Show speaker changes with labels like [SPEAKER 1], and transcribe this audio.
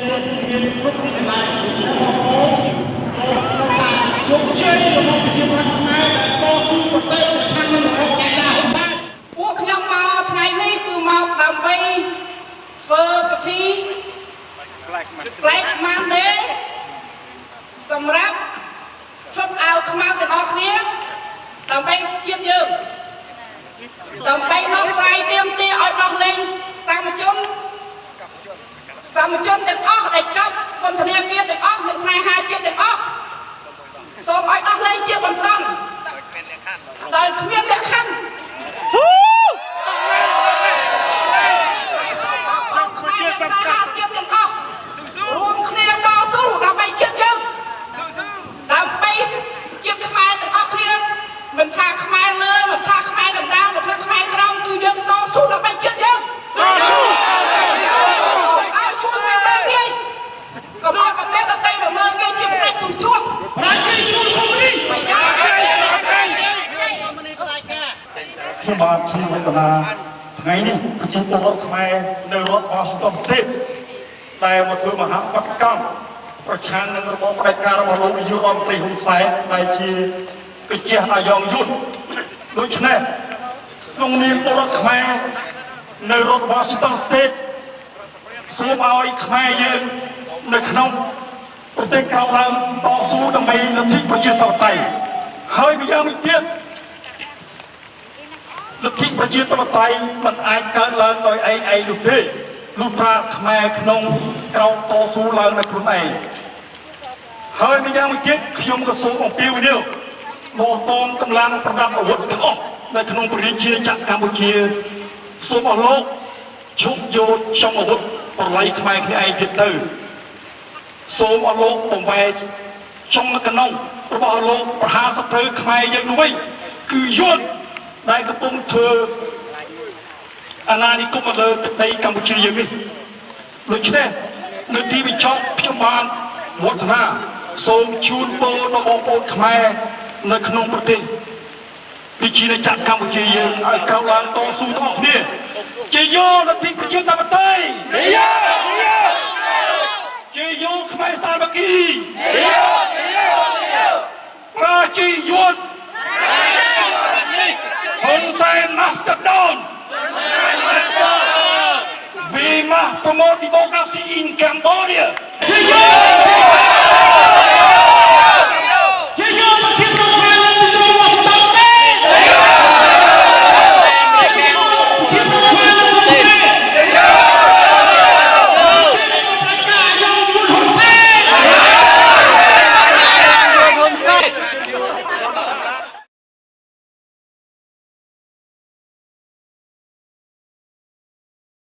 [SPEAKER 1] លោកជ័យរបស់ប្រជាប្រដ្ឋខ្មែរដែលតស៊ូប្រទេសប្រឆាំងនឹងរបបចែកចាយបានពួកខ្ញុំមកថ្ងៃនេះគឺមកដើម្បីធ្វើពិធី Black Monday សម្រាប់ឈប់អាវខ្មៅទាំងអស់គ្នាដើម្បីជាតិយើងដើម្បីដោះស្រាយទាមទារឲ្យដោះលែងសមជនទាំងអស់ដែលជាប់ពន្ធនាគារទាំងអស់អ្នកស្នេហាជាតិទាំងអស់សូមឲ្យដោះលែងជាបន្ទាន់ដោយគ្មានលក្ខខណ្ឌរួមគ្នាតស៊ូដើម្បីជាតិយើងដើម្បីជាតិខ្មែរទាំងអស់គ្នាមិនថាខ្មែរលើមិនថាខ្មែរកណ្ដាលមិនថាខ្មែរក្រោមគឺយើងតស៊ូដើម្បីជាតិយើងស៊ូឲ្យឈ្មោះតែមើលងាយកុំឲ្យប្រទេសដទៃមើលងាយជាផ្សេងជំជួបប្រជាជួនគុំនេះខ្ញុំបានជាវេទនាថ្ងៃនេះប្រជាពលរដ្ឋខ្មែរនៅរដ្ឋ Washington State តែមកធ្វើមហាបដកម្មប្រឆាំងនឹងរបបផ្ដាច់ការរបស់លោកនាយករដ្ឋមន្ត្រីហ៊ុនសែនដែលជាកិច្ចអាយ៉ងយុទ្ធដូច្នេះក្នុងនាមពលរដ្ឋខ្មែរនៅរដ្ឋ Washington State សូមឲ្យខ្មែរយើងនៅក្នុងប្រទេសក្រៅឡើងតស៊ូដើម្បីលទ្ធិប្រជាធិបតេយ្យហើយម្យ៉ាងវិញទៀតលទ្ធិប្រជាធិបតេយ្យមិនអាចកើតឡើងដោយឯងនោះទេលុះត្រាខ្មែរក្នុងក្រោមតស៊ូឡើងដោយខ្លួនឯងហើយម្យ៉ាងវិញទៀតខ្ញុំក៏សូមអំពាវនាវមកកងកម្លាំងប្រដាប់អាវុធទាំងអស់នៅក្នុងប្រជាជាតិកម្ពុជាសូមអស់លោកឈប់យកចំអាវុធប្រឡ័យខ្មែរគ្នាឯងទៀតទៅសូមអស់លោកបង្វែកចំកណ្ដុងរបស់អស់លោកប្រហារសត្រូវខ្មែរយើងនោះវិញគឺយន្តដែលកំពុងធ្វើអាណានិគមលើទឹកដីកម្ពុជាយើងនេះដូច្នេះនៅទីបញ្ចប់ខ្ញុំបានវឌ្ឍនាសូមជូនពរដល់បងប្អូនខ្មែរនៅក្នុងប្រទេសវិជាណាចក្រកម្ពុជាយើងឲ្យក្រោកឡើងតស៊ូទាំងអស់គ្នាជាយកលទ្ធិប្រជាធិបតេយ្យជាយកខ្មែរសាមគ្គីប្រជាយុទ្ធហ៊ុនសែន Master Down We must promote democracy in Cambodia.